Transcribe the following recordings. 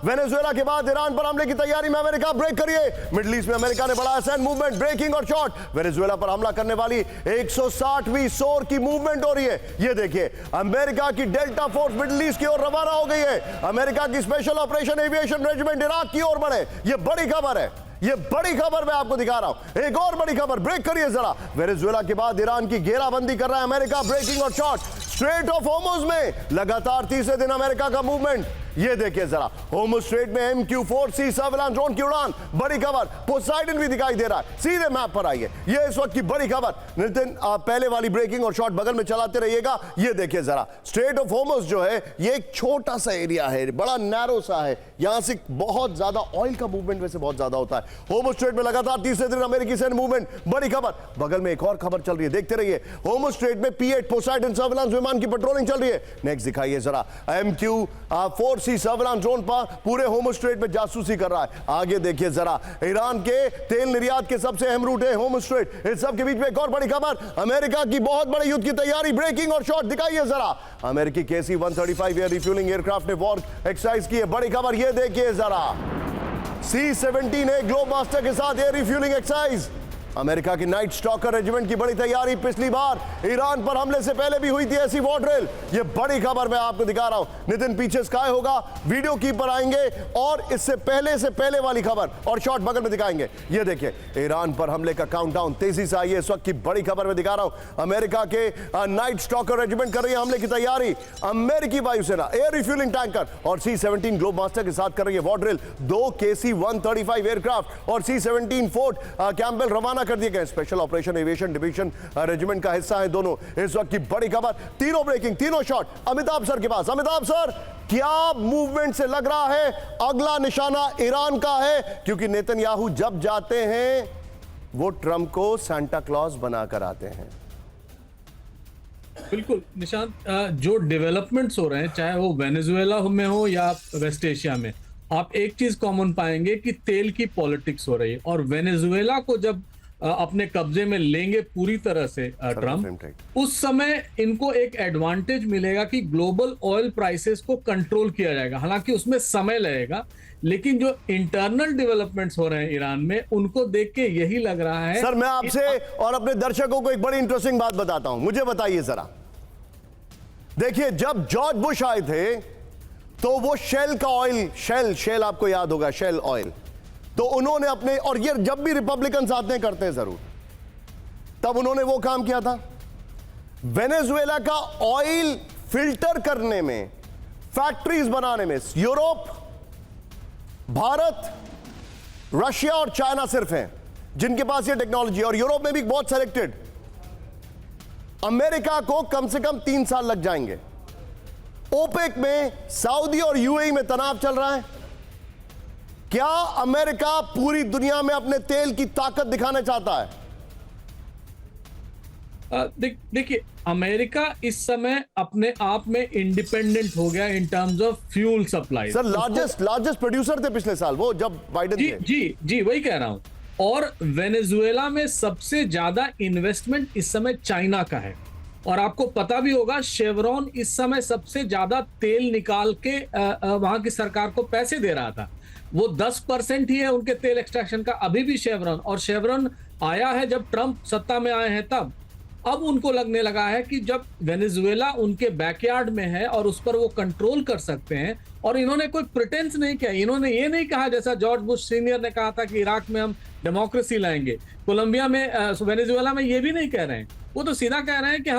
Venezuela के बाद Iran पर हमले की तैयारी में अमेरिका, ब्रेक करिए। मिडिल ईस्ट में अमेरिका ने बढ़ाया सैन्य मूवमेंट, ब्रेकिंग और शॉट। वेनेजुएला पर हमला करने वाली 160वीं सोर की मूवमेंट हो रही है। ये देखिए, अमेरिका की डेल्टा फोर्स मिडिल ईस्ट की ओर रवाना हो गई है। अमेरिका की special operation aviation regiment Iraq की ओर बढ़े। ये बड़ी खबर है, ये बड़ी खबर मैं आपको दिखा रहा हूं। एक और बड़ी खबर, ब्रेक करिए जरा। वेनेजुएला के बाद ईरान की घेराबंदी कर रहा है अमेरिका, ब्रेकिंग और शॉट। स्ट्रेट ऑफ होर्मुज में लगातार तीसरे दिन अमेरिका का मूवमेंट। ये देखिए जरा, होर्मुज स्ट्रेट में MQ-4C सर्विलांस ड्रोन की उड़ान, बड़ी खबर। पोसाइडन भी दिखाई दे रहा है, सीधे मैप पर आइए। ये इस वक्त की बड़ी खबर। नितिन, आप पहले वाली ब्रेकिंग और शॉट बगल में चलाते रहिएगा। ये देखिए जरा, स्ट्रेट ऑफ होर्मुज जो है ये एक छोटा सा एरिया है, बड़ा नैरो सा है। यहां से बहुत ज्यादा ऑयल का मूवमेंट वैसे बहुत ज्यादा होता है। होर्मुज स्ट्रेट में लगातार तीसरे दिन अमेरिकी सैन्य मूवमेंट, बड़ी खबर। बगल में एक और खबर चल रही है, देखते रहिए। होर्मुज स्ट्रेट में P-8 पोसाइडन सर्विलांस विमान की पेट्रोलिंग चल रही है। नेक्स्ट दिखाइए जरा, MQ-4C सर्विलांस ड्रोन पर पूरे होर्मुज स्ट्रेट में जासूसी कर रहा है। आगे देखिए जरा, ईरान के तेल निर्यात के सबसे अहम रूट है होर्मुज स्ट्रेट। इस सब के बीच में एक और बड़ी खबर, अमेरिका की बहुत बड़े युद्ध की तैयारी, ब्रेकिंग और शॉट दिखाइए जरा। अमेरिकी KC-135 एयर रिफ्यूलिंग एयरक्राफ्ट ने वॉर एक्सरसाइज की है, बड़ी खबर। ये देखिए जरा, C-17A ग्लोबमास्टर के साथ एयर रिफ्यूलिंग एक्सरसाइज। अमेरिका की नाइट स्टॉकर रेजिमेंट की बड़ी तैयारी। पिछली बार ईरान पर हमले से पहले भी हुई थी ऐसी वॉर ड्रिल। ये बड़ी खबर मैं आपको दिखा रहा हूं। नितिन, पीछे स्काई होगा, वीडियो की पर आएंगे और इससे पहले वाली खबर और शॉट बगल में दिखाएंगे। ये देखिए, ईरान पर हमले का काउंटडाउन तेजी से आइए। इस वक्त की बड़ी खबर मैं दिखा रहा हूं। अमेरिका के नाइट स्टॉकर रेजिमेंट कर रही है हमले की तैयारी। अमेरिकी वायुसेना एयर रिफ्यूलिंग टैंकर और C-17 ग्लोबमास्टर के साथ कर रही है वॉर ड्रिल। 2 KC-135 एयरक्राफ्ट और C-17 फोर्ट कैंपबेल रवाना कर दिए गए। Special operation aviation division regiment का हिस्सा है दोनों। इस वक्त की बड़ी खबर, तीनों ब्रेकिंग, तीनों शॉट अमिताभ सर के पास। अमिताभ सर, क्या मूवमेंट से लग रहा है अगला निशाना ईरान का है? क्योंकि नेतन्याहू जब जाते हैं वो ट्रंप को सांता क्लॉज बनाकर आते हैं। बिल्कुल निशांत, जो डेवलपमेंट्स हो रहे हैं, चाहे वो वेनेजुएला में हो या वेस्ट एशिया में, आप एक चीज कॉमन पाएंगे कि तेल की पॉलिटिक्स हो रही है। और वेनेजुएला को जब अपने कब्जे में लेंगे पूरी तरह से ट्रम्प, उस समय इनको एक एडवांटेज मिलेगा कि ग्लोबल ऑयल प्राइसेस को कंट्रोल किया जाएगा। हालांकि उसमें समय लगेगा, लेकिन जो इंटरनल डेवलपमेंट्स हो रहे हैं ईरान में, उनको देख के यही लग रहा है। सर, मैं आपसे और अपने दर्शकों को एक बड़ी इंटरेस्टिंग बात बताता हूं, मुझे बताइए जरा। देखिए, जब जॉर्ज बुश आए थे तो वो शेल का ऑयल, शेल आपको याद होगा, शेल ऑयल, तो उन्होंने अपने, और ये जब भी रिपब्लिकन आते हैं करते हैं जरूर, तब उन्होंने वो काम किया था। वेनेजुएला का ऑयल फिल्टर करने में, फैक्ट्रीज बनाने में यूरोप, भारत, रशिया और चाइना सिर्फ हैं जिनके पास ये टेक्नोलॉजी, और यूरोप में भी बहुत सेलेक्टेड। अमेरिका को कम से कम 3 साल लग जाएंगे। ओपेक में सऊदी और UAE में तनाव चल रहा है। क्या अमेरिका पूरी दुनिया में अपने तेल की ताकत दिखाना चाहता है? देखिए, अमेरिका इस समय अपने आप में इंडिपेंडेंट हो गया in terms of fuel supply. Sir, largest producer थे पिछले साल वो, जब बाइडेन थे। जी वही कह रहा हूं। और वेनेजुएला में सबसे ज्यादा इन्वेस्टमेंट इस समय चाइना का है। और आपको पता भी होगा, शेवरॉन इस समय सबसे ज्यादा तेल निकाल के वहां की सरकार को पैसे दे रहा था। वो 10% ही है उनके तेल एक्सट्रैक्शन का अभी भी शेवरॉन। और शेवरॉन आया है जब ट्रंप सत्ता में आए हैं तब। अब उनको लगने लगा है कि जब वेनेजुएला उनके बैकयार्ड में है और उस पर वो कंट्रोल कर सकते हैं, और इन्होंने कोई प्रिटेंस नहीं किया। इन्होंने ये नहीं कहा जैसा जॉर्ज बुश सीनियर ने कहा था कि इराक में हम डेमोक्रेसी लाएंगे, कोलंबिया में, वेनेजुएला में ये भी नहीं कह रहे हैं। वो तो सीधा कह रहे हैं कि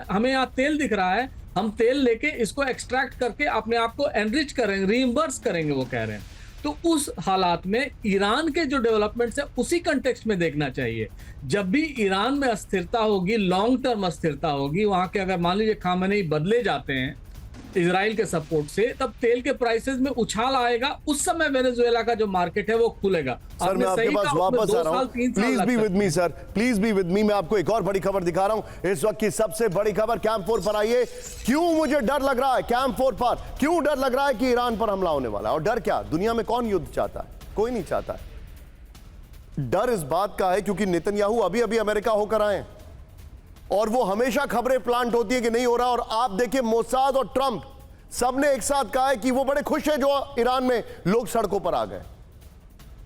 हमें यहाँ तेल दिख रहा है, हम तेल लेके इसको एक्सट्रैक्ट करके अपने आप को एनरिच करेंगे, रीइंबर्स करेंगे, वो कह रहे हैं। तो उस हालात में ईरान के जो डेवलपमेंट्स है उसी कंटेक्स्ट में देखना चाहिए। जब भी ईरान में अस्थिरता होगी, लॉन्ग टर्म अस्थिरता होगी, वहां के अगर मान लीजिए खामेनेई बदले जाते हैं इजराइल के सपोर्ट से, तब तेल के प्राइसेस में उछाल आएगा। उस समय वेनेजुएला का जो मार्केट है वो खुलेगा। सर, मैं आपके पास वापस आ रहा हूं, please be with me sir, please be with me. मैं आपको एक और बड़ी खबर दिखा रहा हूं, इस वक्त की सबसे बड़ी खबर। कैंप 4 पर आइए। क्यों मुझे डर लग रहा है कैंप 4 पर, क्यों डर लग रहा है कि ईरान पर हमला होने वाला है? और डर क्या, दुनिया में कौन युद्ध चाहता है? कोई नहीं चाहता है। डर इस बात का है क्योंकि नेतन्याहू अभी अभी अमेरिका होकर आए, और वो हमेशा खबरें प्लांट होती है कि नहीं हो रहा। और आप देखिए, मोसाद और ट्रंप सबने एक साथ कहा है कि वो बड़े खुश है जो ईरान में लोग सड़कों पर आ गए।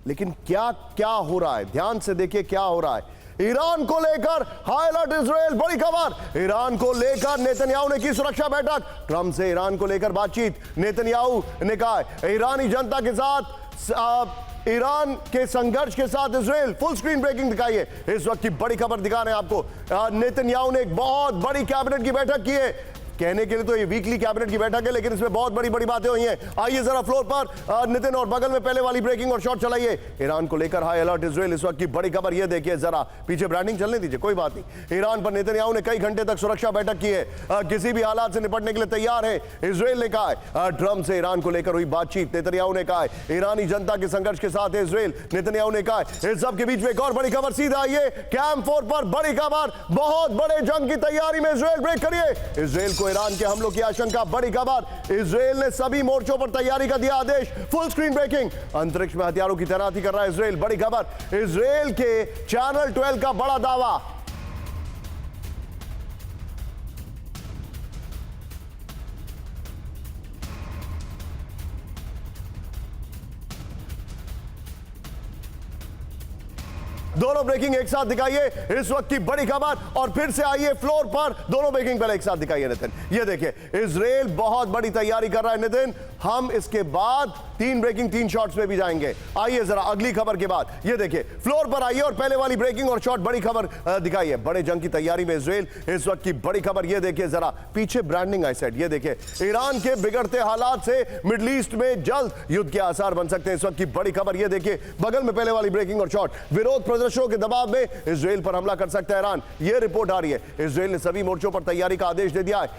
लेकिन क्या क्या हो रहा है, ध्यान से देखिए क्या हो रहा है। ईरान को लेकर हाई अलर्ट इजराइल, बड़ी खबर। ईरान को लेकर नेतन्याहू ने की सुरक्षा बैठक, ट्रंप से ईरान को लेकर बातचीत। नेतन्याहू ने कहा ईरानी जनता के साथ ईरान के संघर्ष के साथ इजराइल। फुल स्क्रीन ब्रेकिंग दिखाइए, इस वक्त की बड़ी खबर दिखा रहे हैं आपको। नेतन्याहू ने एक बहुत बड़ी कैबिनेट की बैठक की है। कहने के लिए तो ये वीकली कैबिनेट की बैठक है, लेकिन इसमें बहुत बड़ी बड़ी बातें हुई हैं। आइए जरा फ्लोर पर नितिन, और बगल में पहले वाली ब्रेकिंग और शॉट चलाइए। ईरान को लेकर हाई अलर्ट इजराइल, इस वक्त की बड़ी खबर ये देखिए जरा। पीछे ब्रांडिंग चलने दीजिए, कोई बात नहीं। ईरान पर नेतन्याहू ने कई घंटे तक सुरक्षा बैठक की है, किसी भी हालात से निपटने के लिए तैयार है। इजराइल ने कहा है ट्रंप से ईरान को लेकर हुई बातचीत। नेतन्याहू ने कहा है ईरानी जनता के संघर्ष के साथ है इजराइल। नेतन्याहू ने कहा है। इस सब के बीच में एक और बड़ी खबर, सीधा आइए कैंप 4 पर बड़ी खबर। बहुत बड़े जंग की तैयारी में इजराइल, ब्रेक करिए। इजराइल को ईरान के हमलों की आशंका, बड़ी खबर। इजराइल ने सभी मोर्चों पर तैयारी का दिया आदेश। फुल स्क्रीन ब्रेकिंग, अंतरिक्ष में हथियारों की तैनाती कर रहा है इजराइल, बड़ी खबर। इजराइल के चैनल 12 का बड़ा दावा। दोनों ब्रेकिंग एक साथ दिखाइए, इस वक्त की बड़ी खबर। और फिर से आइए फ्लोर पर, दोनों ब्रेकिंग पहले एक साथ दिखाइए नितिन। ये देखिए इजराइल बहुत बड़ी तैयारी कर रहा है नितिन। हम इसके बाद 3 ब्रेकिंग 3 शॉट्स में भी जाएंगे। आइए जरा अगली खबर के बाद, ये देखिए फ्लोर पर आइए और पहले वाली ब्रेकिंग और शॉट बड़ी खबर दिखाइए। बड़े जंग की तैयारी में इजराइल, इस वक्त की बड़ी खबर ये देखिए जरा। पीछे ब्रांडिंग आई सेड, ये देखिए ईरान के बिगड़ते हालात से मिडिल ईस्ट में जल्द युद्ध के आसार बन सकते हैं, इस वक्त की बड़ी खबर ये देखिए। बगल में पहले वाली ब्रेकिंग और शॉट। विरोध प्रदर्शनों के दबाव में इजराइल पर हमला कर सकता है ईरान, यह रिपोर्ट आ रही है। इजराइल ने सभी मोर्चों पर तैयारी का आदेश दे दिया है।